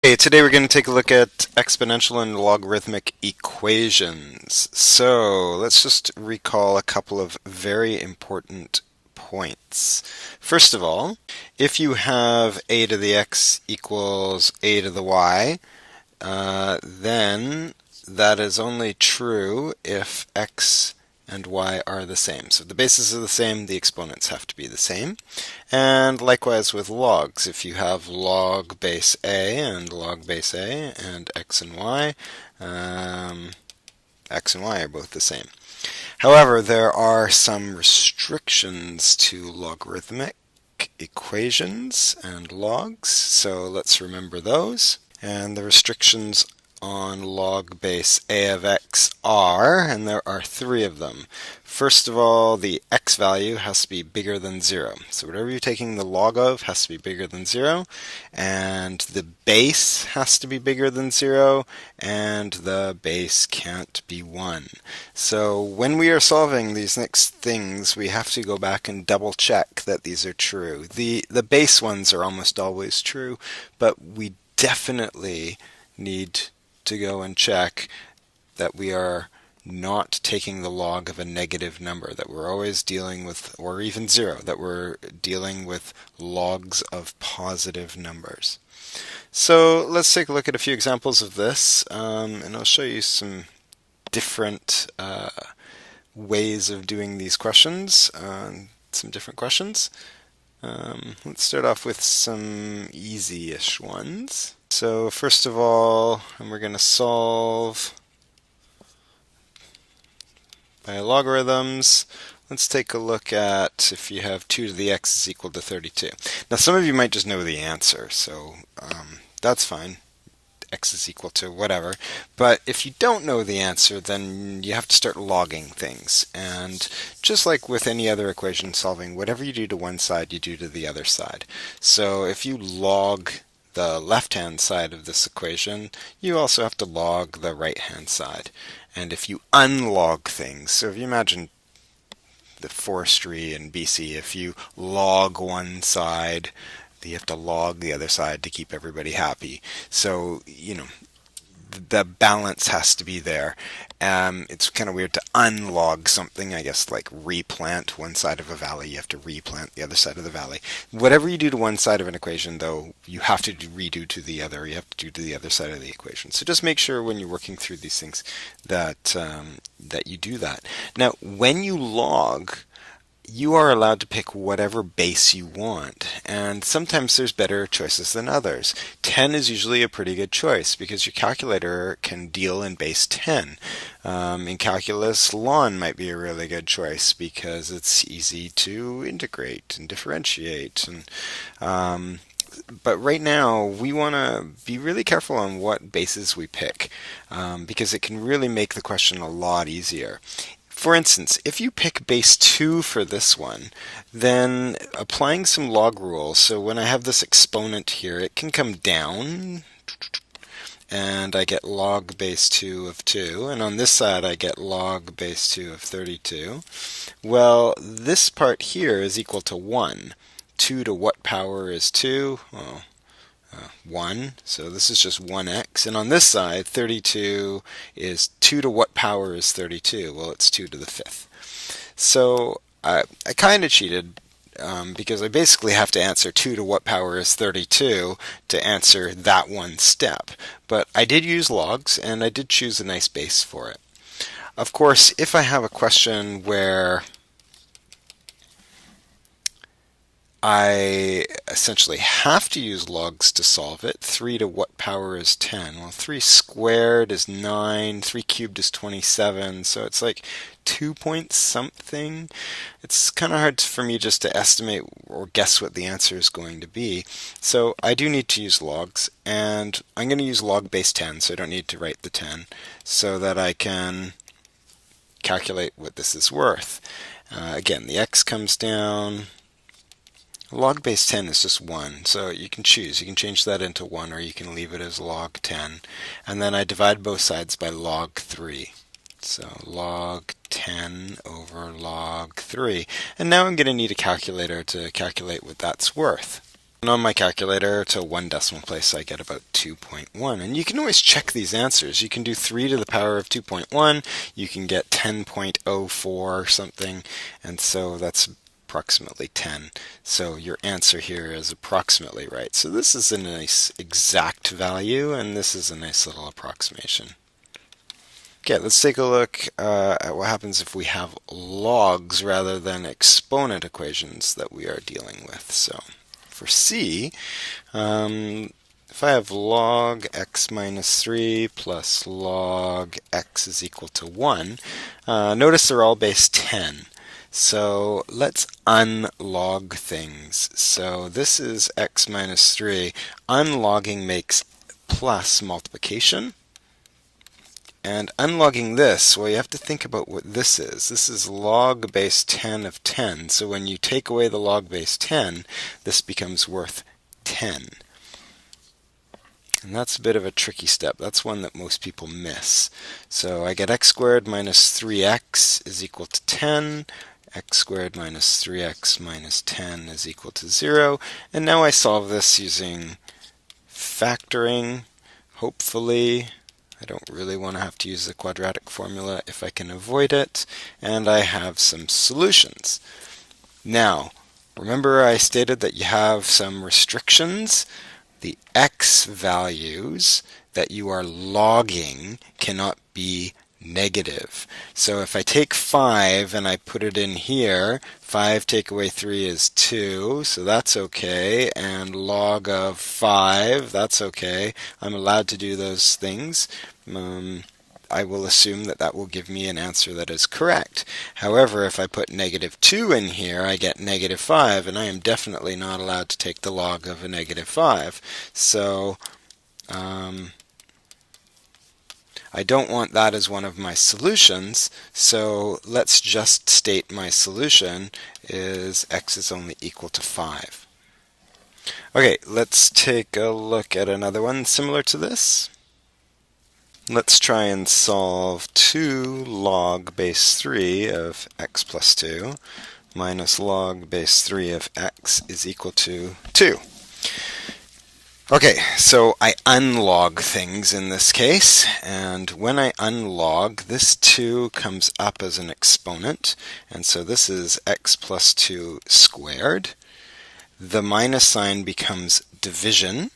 Hey, today we're going to take a look at exponential and logarithmic equations. So let's just recall a couple of very important points. First of all, if you have a to the x equals a to the y, then that is only true if x and y are the same. So if the bases are the same, the exponents have to be the same. And likewise with logs, if you have log base a and log base a and x and y are both the same. However, there are some restrictions to logarithmic equations and logs, so let's remember those. And the restrictions on log base a of x are, and there are three of them. First of all, the x value has to be bigger than 0. So whatever you're taking the log of has to be bigger than 0, and the base has to be bigger than 0, and the base can't be 1. So when we are solving these next things, we have to go back and double check that these are true. The base ones are almost always true, but we definitely need to go and check that we are not taking the log of a negative number, that we're always dealing with, or even 0, that we're dealing with logs of positive numbers. So let's take a look at a few examples of this, and I'll show you some different ways of doing these questions, some different questions. Let's start off with some easy-ish ones. So first of all, we're going to solve by logarithms. Let's take a look at if you have 2 to the x is equal to 32. Now some of you might just know the answer, so that's fine. X is equal to whatever. But if you don't know the answer, then you have to start logging things. And just like with any other equation solving, whatever you do to one side, you do to the other side. So if you log the left-hand side of this equation, you also have to log the right-hand side. And if you unlog things, so if you imagine the forestry in BC, if you log one side, you have to log the other side to keep everybody happy. So, the balance has to be there. It's kind of weird to unlog something, I guess, like replant one side of a valley, you have to replant the other side of the valley. Whatever you do to one side of an equation, though, you have to redo to the other, you have to do to the other side of the equation. So just make sure when you're working through these things that, that you do that. Now, when you log, you are allowed to pick whatever base you want, and sometimes there's better choices than others. 10 is usually a pretty good choice because your calculator can deal in base 10. In calculus, ln might be a really good choice because it's easy to integrate and differentiate. But right now, we want to be really careful on what bases we pick because it can really make the question a lot easier. For instance, if you pick base 2 for this one, then applying some log rules, so when I have this exponent here, it can come down, and I get log base 2 of 2, and on this side I get log base 2 of 32. Well, this part here is equal to 1. 2 to what power is 2? Well, 1, so this is just 1x, and on this side 32 is 2 to what power is 32? Well, it's 2 to the 5th. So I kind of cheated because I basically have to answer 2 to what power is 32 to answer that one step. But I did use logs, and I did choose a nice base for it. Of course, if I have a question where I essentially have to use logs to solve it. 3 to what power is 10? Well, 3 squared is 9, 3 cubed is 27, so it's like 2 point something. It's kind of hard for me just to estimate or guess what the answer is going to be. So I do need to use logs, and I'm going to use log base 10, so I don't need to write the 10, so that I can calculate what this is worth. Again, the x comes down. Log base 10 is just 1, so you can choose. You can change that into 1, or you can leave it as log 10. And then I divide both sides by log 3. So log 10 over log 3. And now I'm going to need a calculator to calculate what that's worth. And on my calculator, to one decimal place, I get about 2.1. And you can always check these answers. You can do 3 to the power of 2.1. You can get 10.04 or something. And so that's approximately 10. So your answer here is approximately right. So this is a nice exact value, and this is a nice little approximation. Okay, let's take a look at what happens if we have logs rather than exponent equations that we are dealing with. So for C, if I have log x minus 3 plus log x is equal to 1, notice they're all base 10. So let's unlog things. So this is x minus 3. Unlogging makes plus multiplication. And unlogging this, well, you have to think about what this is. This is log base 10 of 10. So when you take away the log base 10, this becomes worth 10. And that's a bit of a tricky step. That's one that most people miss. So I get x squared minus 3x is equal to 10. X squared minus 3x minus 10 is equal to 0. And now I solve this using factoring, hopefully. I don't really want to have to use the quadratic formula if I can avoid it, and I have some solutions. Now, remember I stated that you have some restrictions. The x values that you are logging cannot be negative. So if I take 5 and I put it in here, 5 take away 3 is 2, so that's okay, and log of 5, that's okay. I'm allowed to do those things. I will assume that that will give me an answer that is correct. However, if I put negative 2 in here, I get negative 5, and I am definitely not allowed to take the log of a negative 5. So I don't want that as one of my solutions, so let's just state my solution is x is only equal to 5. Okay, let's take a look at another one similar to this. Let's try and solve 2 log base 3 of x plus 2 minus log base 3 of x is equal to 2. Okay, so I unlog things in this case, and when I unlog, this 2 comes up as an exponent, and so this is x plus 2 squared. The minus sign becomes division,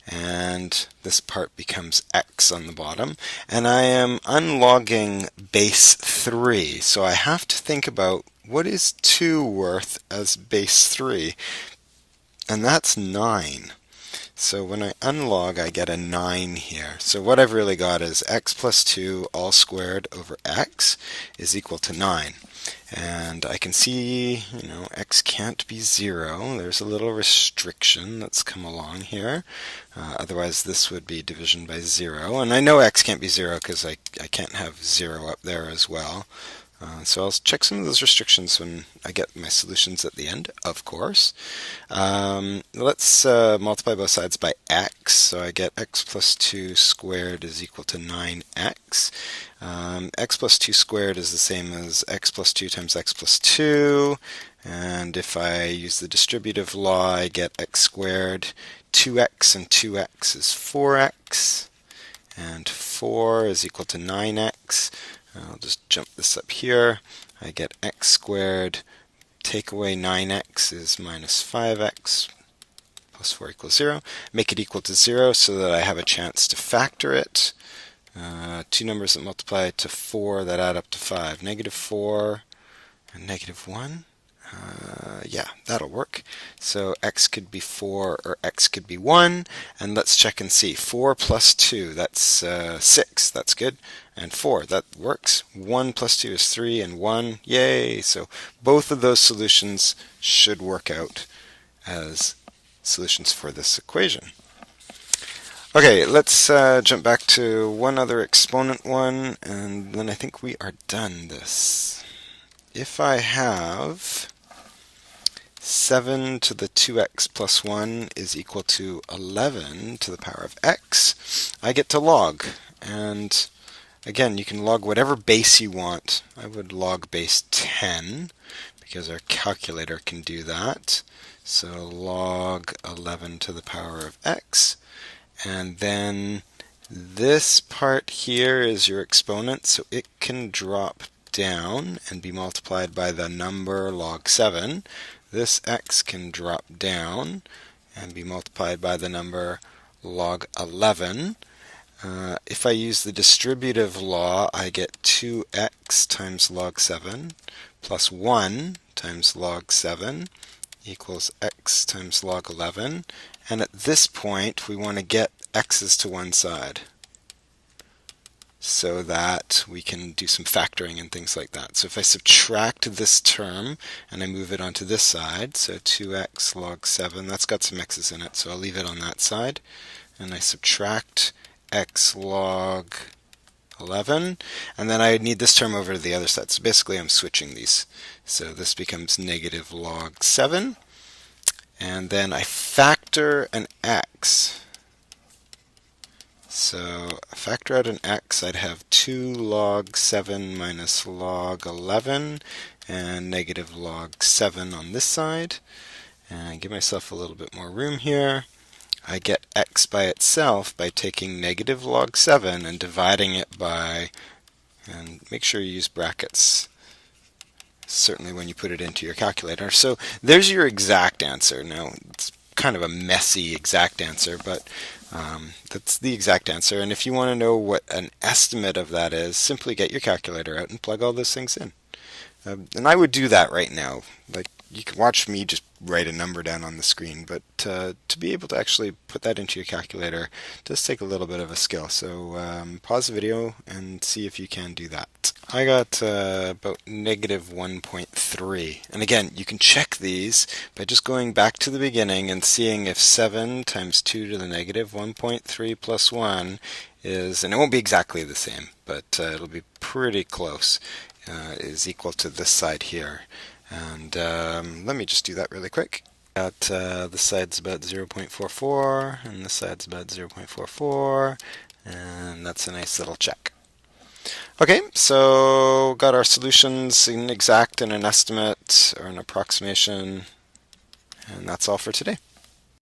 and this part becomes x on the bottom, and I am unlogging base 3, so I have to think about what is 2 worth as base 3, and that's 9. So when I unlog, I get a 9 here. So what I've really got is x plus 2 all squared over x is equal to 9. And I can see, x can't be 0. There's a little restriction that's come along here. Otherwise, this would be division by 0. And I know x can't be 0 because I can't have 0 up there as well. So I'll check some of those restrictions when I get my solutions at the end, of course. Let's multiply both sides by x. So I get x plus 2 squared is equal to 9x. X plus 2 squared is the same as x plus 2 times x plus 2. And if I use the distributive law, I get x squared. 2x and 2x is 4x. And 4 is equal to 9x. I'll just jump this up here. I get x squared. Take away 9x is minus 5x. Plus 4 equals 0. Make it equal to 0 so that I have a chance to factor it. Two numbers that multiply to 4 that add up to 5. Negative 4 and negative 1. Yeah, that'll work. So x could be 4 or x could be 1. And let's check and see. 4 plus 2, that's 6. That's good. And 4, that works. 1 plus 2 is 3, and 1, yay! So both of those solutions should work out as solutions for this equation. Okay, let's jump back to one other exponent one, and then I think we are done this. If I have 7 to the 2x plus 1 is equal to 11 to the power of x, I get to log. And again, you can log whatever base you want. I would log base 10 because our calculator can do that. So log 11 to the power of x. And then this part here is your exponent, so it can drop down and be multiplied by the number log 7. This x can drop down and be multiplied by the number log 11. If I use the distributive law, I get 2x times log 7 plus 1 times log 7 equals x times log 11. And at this point, we want to get x's to one side so that we can do some factoring and things like that. So if I subtract this term and I move it onto this side, so 2x log 7, that's got some x's in it, so I'll leave it on that side. And I subtract x log 11, and then I need this term over to the other side. So basically I'm switching these. So this becomes negative log 7, and then I factor an x. So factor out an x, I'd have 2 log 7 minus log 11, and negative log 7 on this side. And give myself a little bit more room here. I get x by itself by taking negative log 7 and dividing it by, and make sure you use brackets, certainly when you put it into your calculator. So there's your exact answer. Now, it's kind of a messy exact answer, but that's the exact answer. And if you want to know what an estimate of that is, simply get your calculator out and plug all those things in. And I would do that right now. Like, you can watch me just write a number down on the screen, but to be able to actually put that into your calculator does take a little bit of a skill. So pause the video and see if you can do that. I got about negative 1.3. And again, you can check these by just going back to the beginning and seeing if 7 times 2 to the negative 1.3 plus 1 is, and it won't be exactly the same, but it'll be pretty close, is equal to this side here. And let me just do that really quick. This side's about 0.44, and this side's about 0.44, and that's a nice little check. Okay, so got our solutions, an exact and an estimate, or an approximation, and that's all for today.